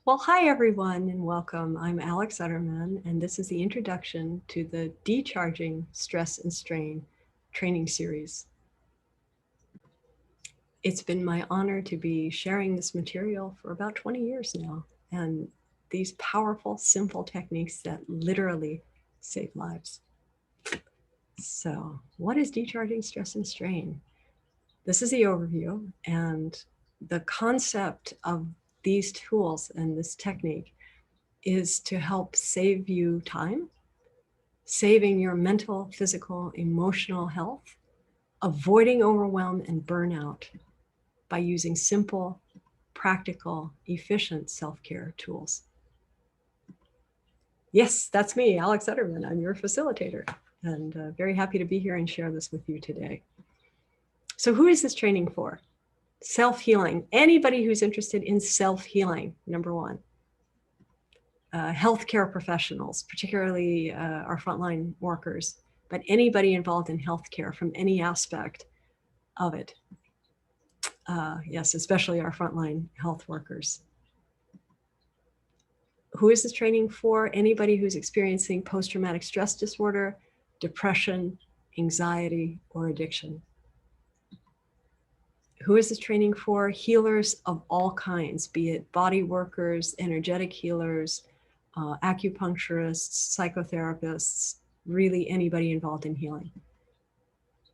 Well, hi everyone and welcome. I'm Alex Utterman, and this is the introduction to the Decharging Stress and Strain training series. It's been my honor to be sharing this material for about 20 years now, and these powerful, simple techniques that literally save lives. So, what is decharging stress and strain? This is the overview, and the concept of these tools and this technique is to help save you time, saving your mental, physical, emotional health, avoiding overwhelm and burnout by using simple, practical, efficient self-care tools. Yes, that's me, Alex Utterman. I'm your facilitator, and very happy to be here and share this with you today. So who is this training for? Self-healing. Anybody who's interested in self-healing, number one. Healthcare professionals, particularly our frontline workers, but anybody involved in healthcare from any aspect of it. Yes, especially our frontline health workers. Who is this training for? Anybody who's experiencing post-traumatic stress disorder, depression, anxiety, or addiction. Who is this training for? Healers of all kinds, be it body workers, energetic healers, acupuncturists, psychotherapists, really anybody involved in healing.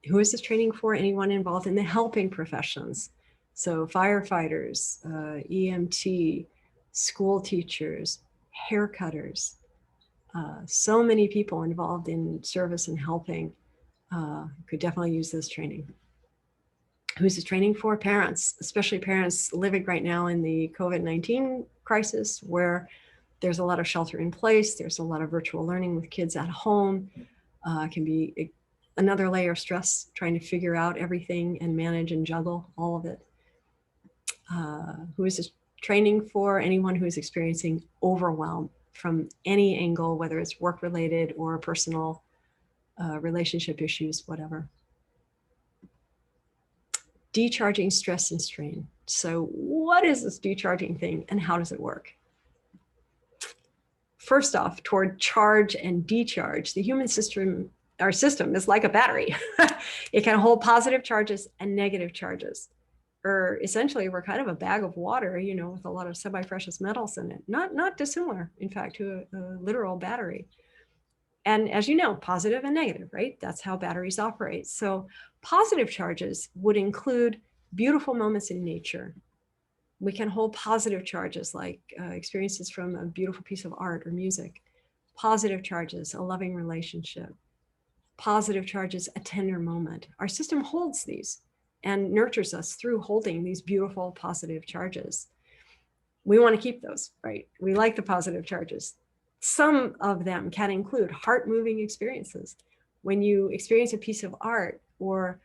Who is this training for? Anyone involved in the helping professions. So firefighters, EMT, school teachers, haircutters, so many people involved in service and helping could definitely use this training. Who's this training for? Parents, especially parents living right now in the COVID-19 crisis, where there's a lot of shelter in place, there's a lot of virtual learning with kids at home, can be another layer of stress trying to figure out everything and manage and juggle all of it. Who is this training for? Anyone who is experiencing overwhelm from any angle, whether it's work-related or personal relationship issues, whatever. Decharging stress and strain. So what is this decharging thing and how does it work? First off, toward charge and decharge, the human system, our system is like a battery. It can hold positive charges and negative charges. Or essentially, we're kind of a bag of water, you know, with a lot of semi-precious metals in it. Not dissimilar, in fact, to a literal battery. And as you know, positive and negative, right? That's how batteries operate. So positive charges would include beautiful moments in nature. We can hold positive charges like experiences from a beautiful piece of art or music. Positive charges, a loving relationship. Positive charges, a tender moment. Our system holds these and nurtures us through holding these beautiful positive charges. We want to keep those, right? We like the positive charges. Some of them can include heart-moving experiences. When you experience a piece of art or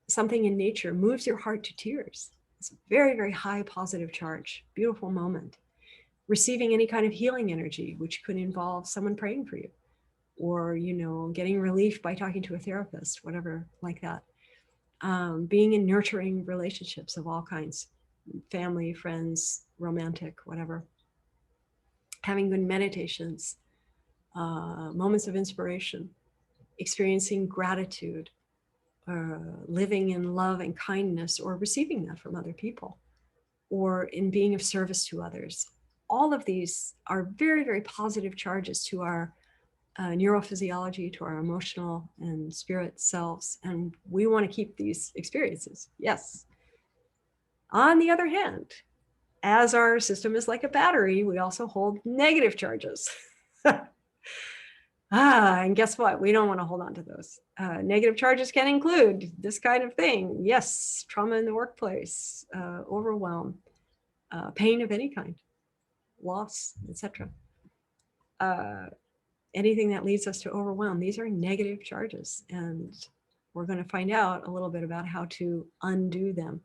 something in nature moves your heart to tears. It's a very, very high positive charge, beautiful moment. Receiving any kind of healing energy, which could involve someone praying for you, or, you know, getting relief by talking to a therapist, whatever like that. Being in nurturing relationships of all kinds, family, friends, romantic, whatever. Having good meditations, moments of inspiration, experiencing gratitude, living in love and kindness, or receiving that from other people, or in being of service to others. All of these are very, very positive charges to our neurophysiology, to our emotional and spirit selves, and we want to keep these experiences, yes. On the other hand, as our system is like a battery, we also hold negative charges. And guess what? We don't want to hold on to those. Negative charges can include this kind of thing. Yes, trauma in the workplace, overwhelm, pain of any kind, loss, etc. Anything that leads us to overwhelm. These are negative charges, and we're going to find out a little bit about how to undo them.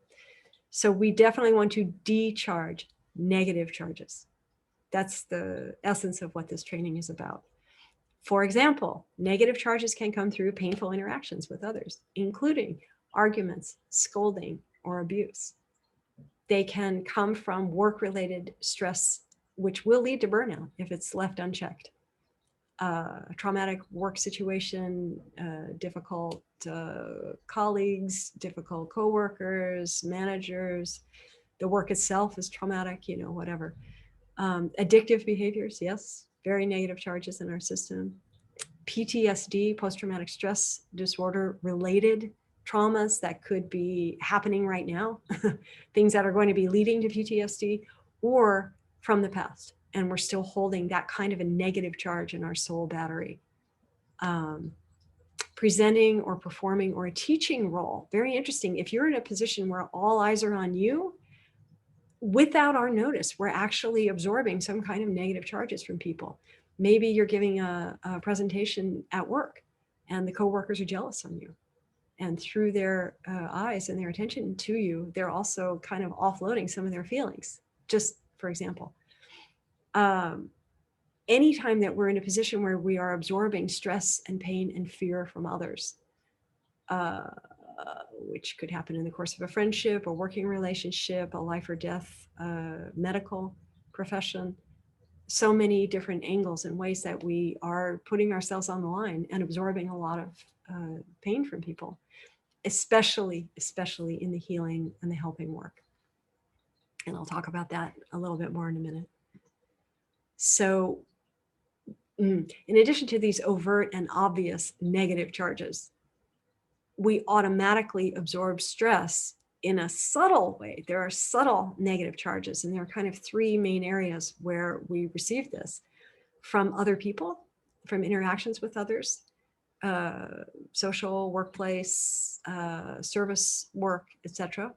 So we definitely want to decharge negative charges. That's the essence of what this training is about. For example, negative charges can come through painful interactions with others, including arguments, scolding, or abuse. They can come from work-related stress, which will lead to burnout if it's left unchecked. Traumatic work situation, difficult colleagues, difficult coworkers, managers. The work itself is traumatic, you know, whatever. Addictive behaviors, yes, very negative charges in our system. PTSD, post-traumatic stress disorder related traumas that could be happening right now, things that are going to be leading to PTSD, or from the past. And we're still holding that kind of a negative charge in our soul battery. Presenting or performing or a teaching role, very interesting. If you're in a position where all eyes are on you, without our notice, we're actually absorbing some kind of negative charges from people. Maybe you're giving a presentation at work and the coworkers are jealous on you. And through their eyes and their attention to you, they're also kind of offloading some of their feelings, just for example. Anytime that we're in a position where we are absorbing stress and pain and fear from others, which could happen in the course of a friendship, a working relationship, a life or death, medical profession, so many different angles and ways that we are putting ourselves on the line and absorbing a lot of pain from people, especially in the healing and the helping work. And I'll talk about that a little bit more in a minute. So in addition to these overt and obvious negative charges, we automatically absorb stress in a subtle way. There are subtle negative charges, and there are kind of three main areas where we receive this: from other people, from interactions with others, social, workplace, service work, etc.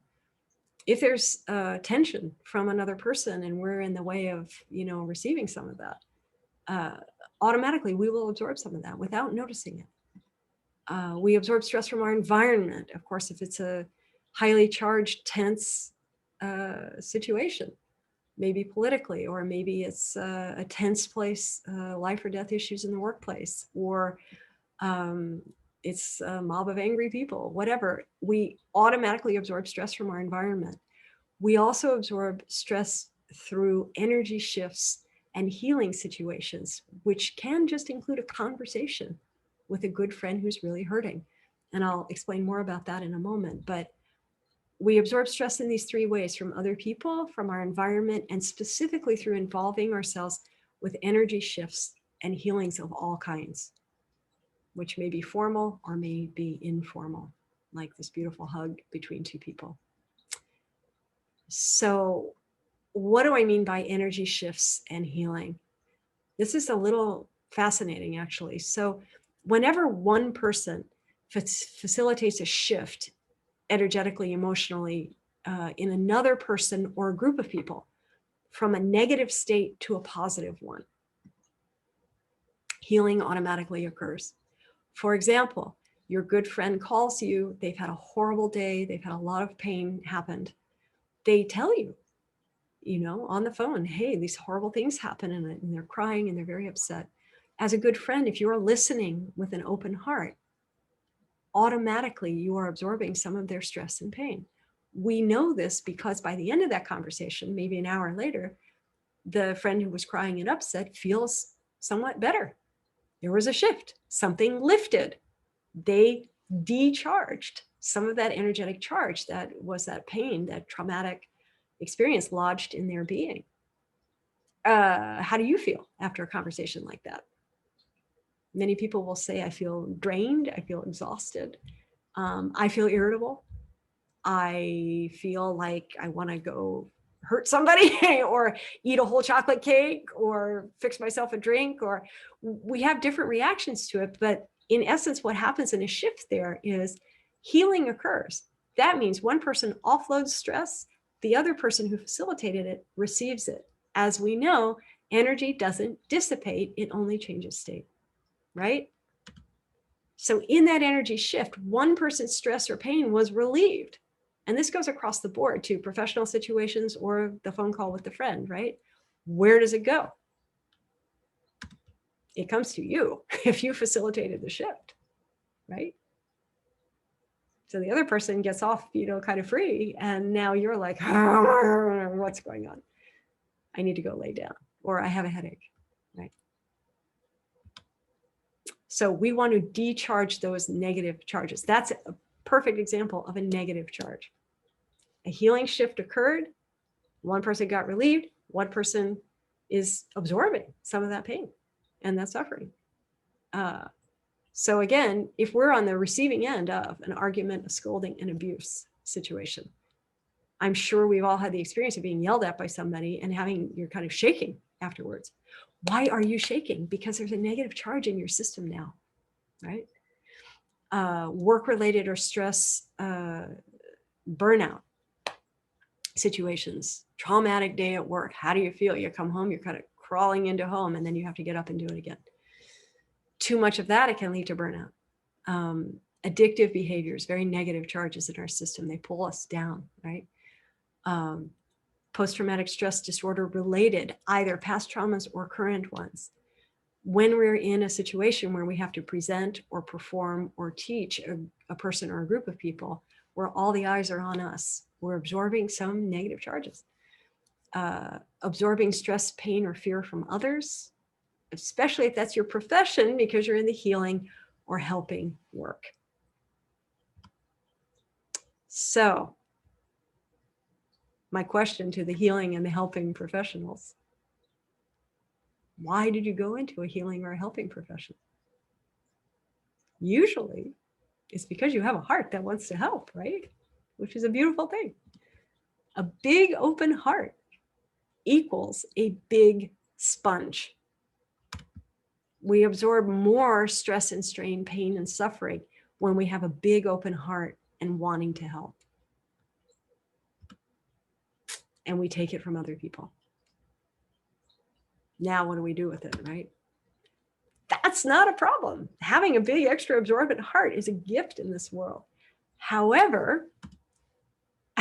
If there's tension from another person and we're in the way of, you know, receiving some of that, automatically we will absorb some of that without noticing it. We absorb stress from our environment. Of course, if it's a highly charged, tense situation, maybe politically, or maybe it's a tense place, life or death issues in the workplace, or it's a mob of angry people, whatever, we automatically absorb stress from our environment. We also absorb stress through energy shifts and healing situations, which can just include a conversation with a good friend who's really hurting. And I'll explain more about that in a moment. But we absorb stress in these three ways: from other people, from our environment, and specifically through involving ourselves with energy shifts and healings of all kinds, which may be formal or may be informal, like this beautiful hug between two people. So what do I mean by energy shifts and healing? This is a little fascinating, actually. So whenever one person facilitates a shift energetically, emotionally, in another person or a group of people from a negative state to a positive one, healing automatically occurs. For example, your good friend calls you, they've had a horrible day, they've had a lot of pain happened. They tell you, you know, on the phone, hey, these horrible things happen, and they're crying and they're very upset. As a good friend, if you're listening with an open heart, automatically you are absorbing some of their stress and pain. We know this because by the end of that conversation, maybe an hour later, the friend who was crying and upset feels somewhat better. There was a shift, something lifted. They decharged some of that energetic charge that was that pain, that traumatic experience lodged in their being. How do you feel after a conversation like that? Many people will say, I feel drained, I feel exhausted, I feel irritable, I feel like I want to go hurt somebody or eat a whole chocolate cake or fix myself a drink, or we have different reactions to it. But in essence, what happens in a shift there is healing occurs. That means one person offloads stress, the other person who facilitated it receives it. As we know, energy doesn't dissipate, it only changes state, right? So in that energy shift, one person's stress or pain was relieved. And this goes across the board to professional situations or the phone call with the friend, right? Where does it go? It comes to you if you facilitated the shift, right? So the other person gets off, kind of free. And now you're like, what's going on? I need to go lay down, or I have a headache, right? So we want to decharge those negative charges. That's a perfect example of a negative charge. A healing shift occurred. One person got relieved. One person is absorbing some of that pain and that suffering. So again, if we're on the receiving end of an argument, a scolding, an abuse situation, I'm sure we've all had the experience of being yelled at by somebody and you're kind of shaking afterwards. Why are you shaking? Because there's a negative charge in your system now, right? Work-related or stress, burnout situations, traumatic day at work. How do you feel? You come home, you're kind of crawling into home, and then you have to get up and do it again. Too much of that, it can lead to burnout. Addictive behaviors, very negative charges in our system. They pull us down, right? Post-traumatic stress disorder related, either past traumas or current ones. When we're in a situation where we have to present or perform or teach a person or a group of people, where all the eyes are on us, we're absorbing some negative charges. Absorbing stress, pain, or fear from others, especially if that's your profession because you're in the healing or helping work. So my question to the healing and the helping professionals: why did you go into a healing or a helping profession? Usually it's because you have a heart that wants to help, right? Which is a beautiful thing. A big open heart equals a big sponge. We absorb more stress and strain, pain and suffering when we have a big open heart and wanting to help. And we take it from other people. Now, what do we do with it, right? That's not a problem. Having a big extra absorbent heart is a gift in this world. However,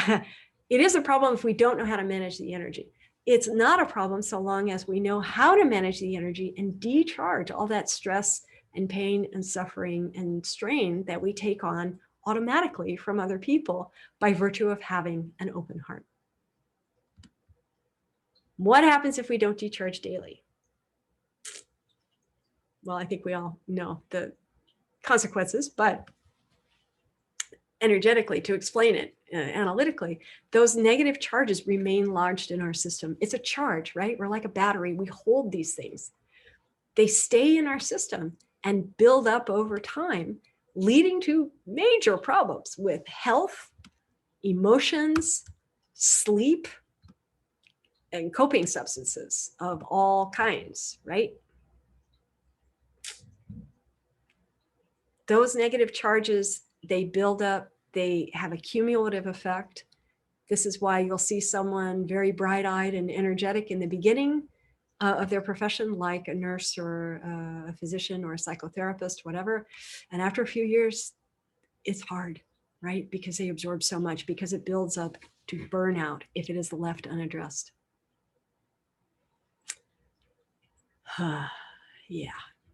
it is a problem if we don't know how to manage the energy. It's not a problem so long as we know how to manage the energy and decharge all that stress and pain and suffering and strain that we take on automatically from other people by virtue of having an open heart. What happens if we don't decharge daily? Well, I think we all know the consequences, but energetically, to explain it analytically, those negative charges remain lodged in our system. It's a charge, right? We're like a battery. We hold these things. They stay in our system and build up over time, leading to major problems with health, emotions, sleep, and coping substances of all kinds, right? Those negative charges, they build up, they have a cumulative effect. This is why you'll see someone very bright-eyed and energetic in the beginning of their profession, like a nurse or a physician or a psychotherapist, whatever. And after a few years, it's hard, right? Because they absorb so much, because it builds up to burnout if it is left unaddressed. Yeah.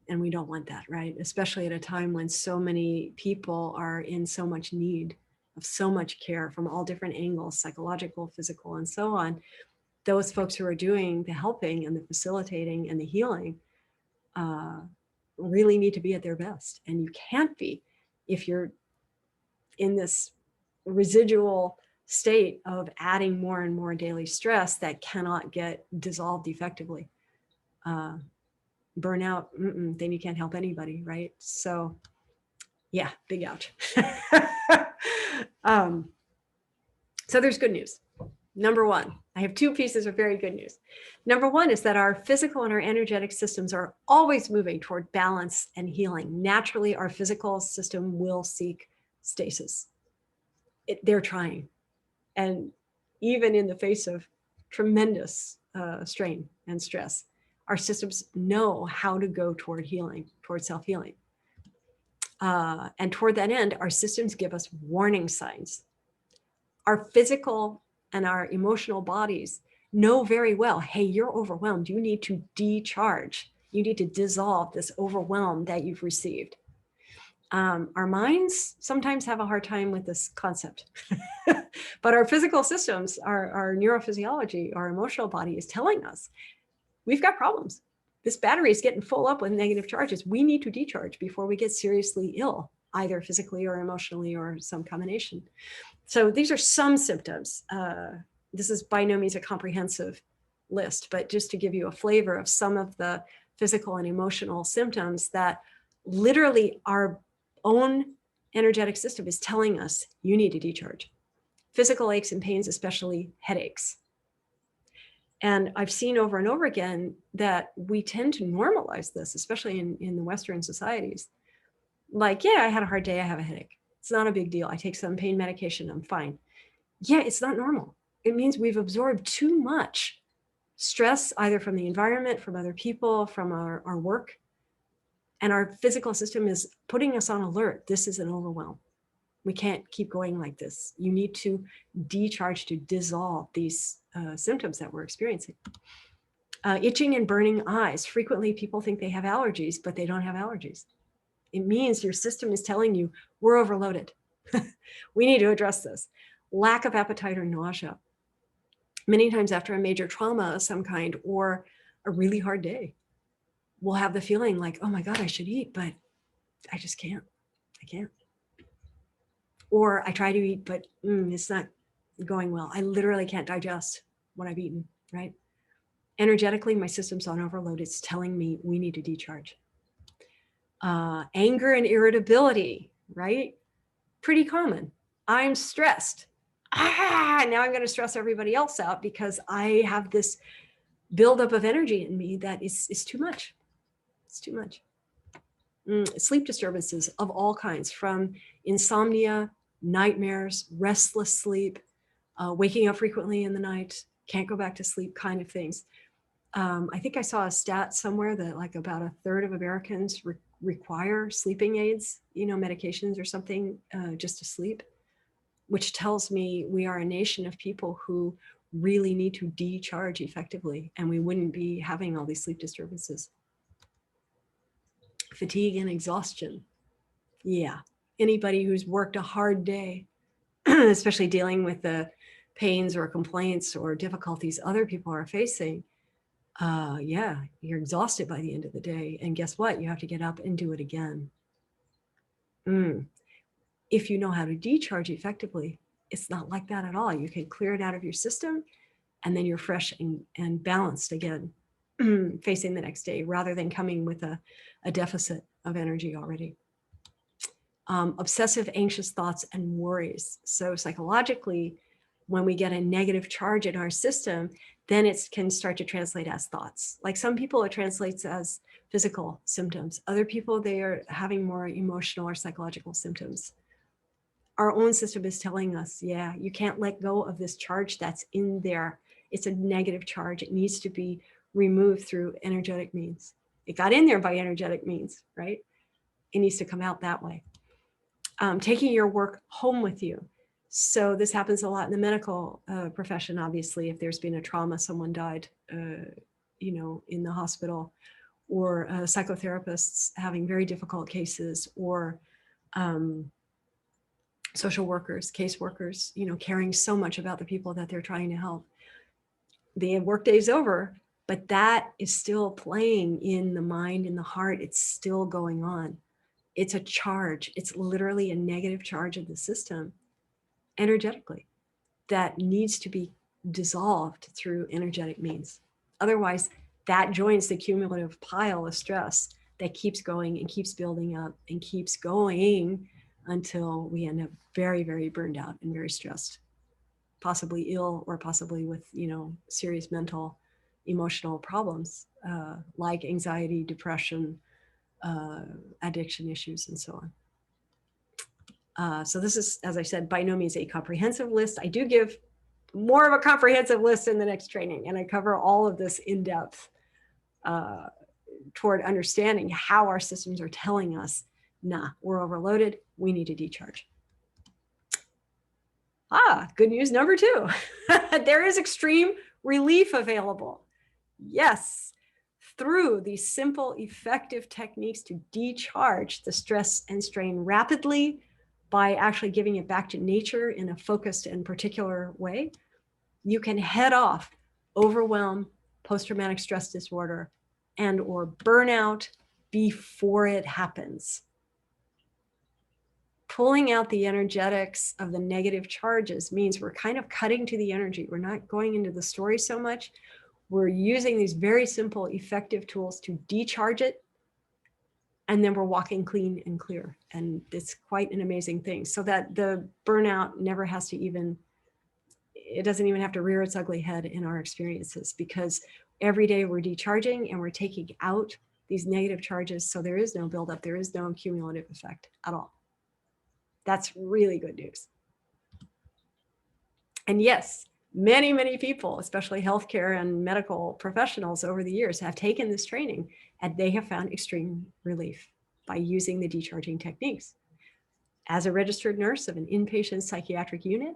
And we don't want that, right? Especially at a time when so many people are in so much need of so much care from all different angles, psychological, physical, and so on. Those folks who are doing the helping and the facilitating and the healing really need to be at their best. And you can't be if you're in this residual state of adding more and more daily stress that cannot get dissolved effectively. Burnout, then you can't help anybody, right? So yeah, big ouch. So there's good news. Number one, I have two pieces of very good news. Number one is that our physical and our energetic systems are always moving toward balance and healing. Naturally, our physical system will seek stasis. They're trying. And even in the face of tremendous strain and stress, our systems know how to go toward healing, toward self-healing. And toward that end, our systems give us warning signs. Our physical and our emotional bodies know very well, hey, you're overwhelmed. You need to decharge. You need to dissolve this overwhelm that you've received. Our minds sometimes have a hard time with this concept, but our physical systems, our neurophysiology, our emotional body is telling us we've got problems. This battery is getting full up with negative charges. We need to decharge before we get seriously ill, either physically or emotionally or some combination. So these are some symptoms. This is by no means a comprehensive list, but just to give you a flavor of some of the physical and emotional symptoms that literally our own energetic system is telling us you need to decharge. Physical aches and pains, especially headaches. And I've seen over and over again that we tend to normalize this, especially in the Western societies. Like, yeah, I had a hard day, I have a headache. It's not a big deal. I take some pain medication, I'm fine. Yeah, it's not normal. It means we've absorbed too much stress, either from the environment, from other people, from our work. And our physical system is putting us on alert. This is an overwhelm. We can't keep going like this. You need to decharge to dissolve these symptoms that we're experiencing. Itching and burning eyes. Frequently, people think they have allergies, but they don't have allergies. It means your system is telling you we're overloaded. We need to address this. Lack of appetite or nausea. Many times after a major trauma of some kind or a really hard day, we'll have the feeling like, oh my God, I should eat, but I just can't. I can't. Or I try to eat, but it's not going well. I literally can't digest what I've eaten, right? Energetically, my system's on overload. It's telling me we need to decharge. Anger and irritability, right? Pretty common. I'm stressed. Now I'm going to stress everybody else out because I have this buildup of energy in me that is too much. It's too much. Sleep disturbances of all kinds, from insomnia, nightmares, restless sleep, waking up frequently in the night, can't go back to sleep kind of things. I think I saw a stat somewhere that like about a third of Americans require sleeping aids, medications or something just to sleep, which tells me we are a nation of people who really need to decharge effectively, and we wouldn't be having all these sleep disturbances. Fatigue and exhaustion. Yeah, anybody who's worked a hard day, especially dealing with the pains or complaints or difficulties other people are facing, yeah, you're exhausted by the end of the day. And guess what? You have to get up and do it again. If you know how to decharge effectively, it's not like that at all. You can clear it out of your system, and then you're fresh and balanced again, facing the next day, rather than coming with a deficit of energy already. Obsessive, anxious thoughts and worries. So psychologically, when we get a negative charge in our system, then it can start to translate as thoughts. Like some people, it translates as physical symptoms. Other people, they are having more emotional or psychological symptoms. Our own system is telling us, yeah, you can't let go of this charge that's in there. It's a negative charge. It needs to be removed through energetic means. It got in there by energetic means, right? It needs to come out that way. Taking your work home with you. So this happens a lot in the medical profession, obviously, if there's been a trauma, someone died, in the hospital, or psychotherapists having very difficult cases, or social workers, caseworkers, caring so much about the people that they're trying to help. The workday's over, but that is still playing in the mind, in the heart. It's still going on. It's a charge. It's literally a negative charge of the system energetically that needs to be dissolved through energetic means. Otherwise, that joins the cumulative pile of stress that keeps going and keeps building up and keeps going until we end up very, very burned out and very stressed, possibly ill, or possibly with, serious mental, emotional problems like anxiety, depression, addiction issues, and so on. So this is, as I said, by no means a comprehensive list. I do give more of a comprehensive list in the next training, and I cover all of this in depth toward understanding how our systems are telling us, nah, we're overloaded, we need to decharge. Good news number 2. There is extreme relief available. Yes, through these simple, effective techniques to decharge the stress and strain rapidly by actually giving it back to nature in a focused and particular way, you can head off overwhelm, post-traumatic stress disorder, and or burnout before it happens. Pulling out the energetics of the negative charges means we're kind of cutting to the energy. We're not going into the story so much. We're using these very simple, effective tools to decharge it, and then we're walking clean and clear. And it's quite an amazing thing, so that the burnout never has to even, it doesn't even have to rear its ugly head in our experiences, because every day we're decharging and we're taking out these negative charges. So there is no buildup, there is no cumulative effect at all. That's really good news. And yes, many, many people, especially healthcare and medical professionals over the years, have taken this training and they have found extreme relief by using the decharging techniques. As a registered nurse of an inpatient psychiatric unit,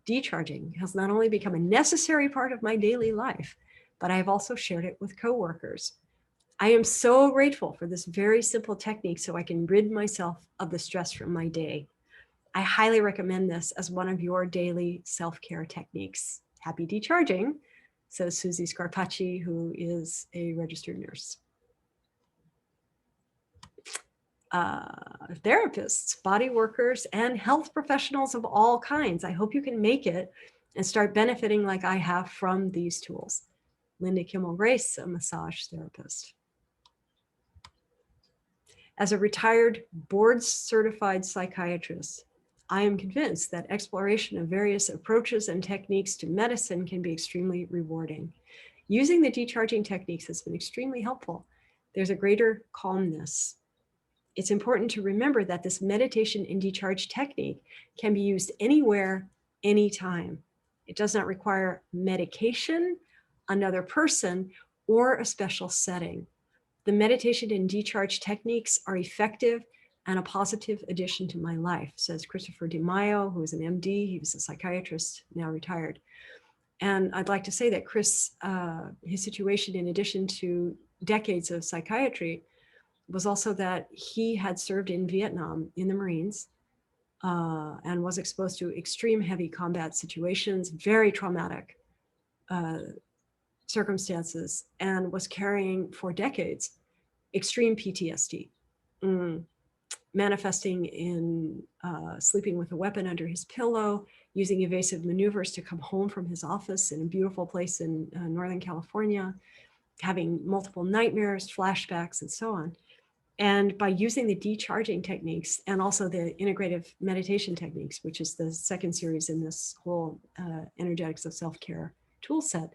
decharging has not only become a necessary part of my daily life, but I have also shared it with coworkers. I am so grateful for this very simple technique so I can rid myself of the stress from my day. I highly recommend this as one of your daily self-care techniques. Happy decharging, says Susie Scarpacci, who is a registered nurse. Therapists, body workers, and health professionals of all kinds, I hope you can make it and start benefiting like I have from these tools. Linda Kimmel-Grace, a massage therapist. As a retired board-certified psychiatrist, I am convinced that exploration of various approaches and techniques to medicine can be extremely rewarding. Using the decharging techniques has been extremely helpful. There's a greater calmness. It's important to remember that this meditation and decharge technique can be used anywhere, anytime. It does not require medication, another person, or a special setting. The meditation and decharge techniques are effective and a positive addition to my life, says Christopher DeMaio, who is an MD. He was a psychiatrist, now retired. And I'd like to say that Chris, his situation, in addition to decades of psychiatry, was also that he had served in Vietnam in the Marines and was exposed to extreme heavy combat situations, very traumatic circumstances, and was carrying for decades extreme PTSD. Manifesting in sleeping with a weapon under his pillow, using evasive maneuvers to come home from his office in a beautiful place in Northern California, having multiple nightmares, flashbacks, and so on. And by using the decharging techniques and also the integrative meditation techniques, which is the second series in this whole energetics of self-care tool set,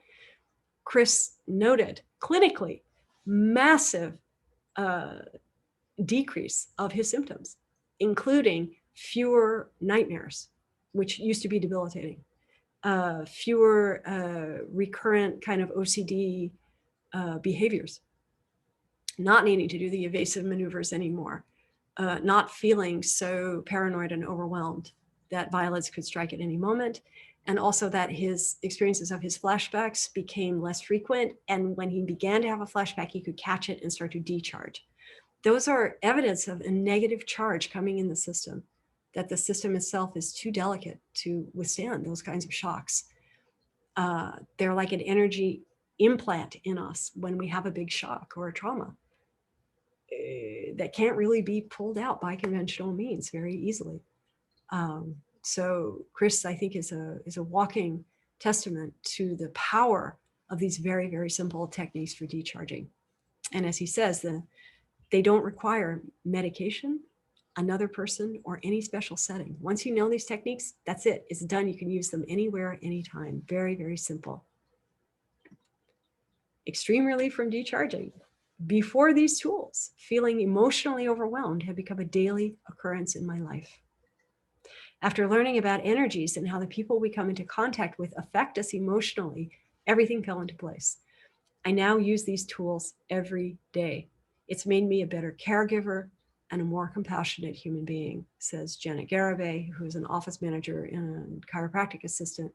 Chris noted clinically massive decrease of his symptoms, including fewer nightmares, which used to be debilitating, fewer recurrent kind of OCD behaviors, not needing to do the evasive maneuvers anymore, not feeling so paranoid and overwhelmed that violence could strike at any moment, and also that his experiences of his flashbacks became less frequent. And when he began to have a flashback, he could catch it and start to decharge. Those are evidence of a negative charge coming in the system, that the system itself is too delicate to withstand those kinds of shocks. They're like an energy implant in us when we have a big shock or a trauma that can't really be pulled out by conventional means very easily. So Chris, I think, is a walking testament to the power of these very, very simple techniques for decharging. And as he says, they don't require medication, another person, or any special setting. Once you know these techniques, that's it. It's done. You can use them anywhere, anytime. Very, very simple. Extreme relief from decharging. Before these tools, feeling emotionally overwhelmed had become a daily occurrence in my life. After learning about energies and how the people we come into contact with affect us emotionally, everything fell into place. I now use these tools every day. It's made me a better caregiver and a more compassionate human being, says Janet Garibay, who is an office manager and a chiropractic assistant.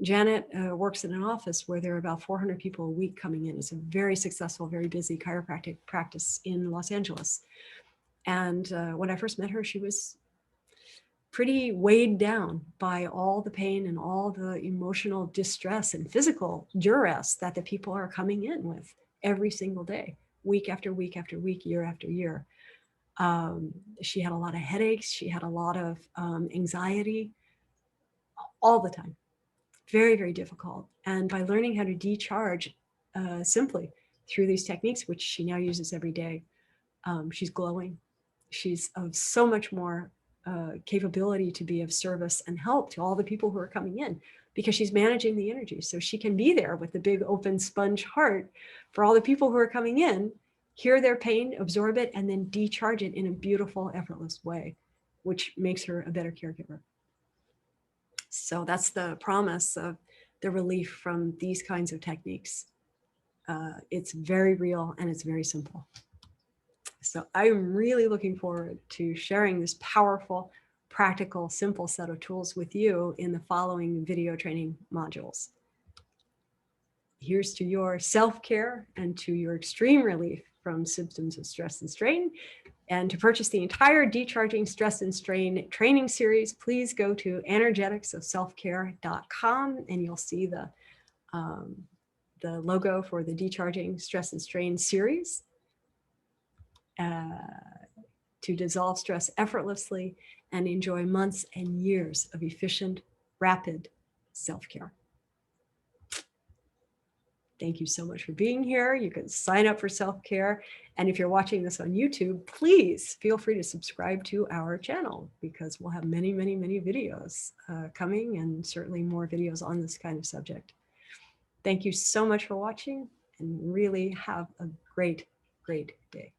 Janet works in an office where there are about 400 people a week coming in. It's a very successful, very busy chiropractic practice in Los Angeles. And when I first met her, she was pretty weighed down by all the pain and all the emotional distress and physical duress that the people are coming in with every single day, week after week after week, year after year. She had a lot of headaches. She had a lot of anxiety all the time. Very, very difficult. And by learning how to decharge simply through these techniques, which she now uses every day, she's glowing. She's of so much more capability to be of service and help to all the people who are coming in, because she's managing the energy. So she can be there with the big open sponge heart for all the people who are coming in, hear their pain, absorb it, and then decharge it in a beautiful, effortless way, which makes her a better caregiver. So that's the promise of the relief from these kinds of techniques. It's very real and it's very simple. So I'm really looking forward to sharing this powerful, practical, simple set of tools with you in the following video training modules. Here's to your self-care and to your extreme relief from symptoms of stress and strain. And to purchase the entire Decharging Stress and Strain training series, please go to energeticsofselfcare.com and you'll see the logo for the Decharging Stress and Strain series to dissolve stress effortlessly and enjoy months and years of efficient, rapid self-care. Thank you so much for being here. You can sign up for self-care. And if you're watching this on YouTube, please feel free to subscribe to our channel, because we'll have many, many, many videos coming, and certainly more videos on this kind of subject. Thank you so much for watching, and really have a great, great day.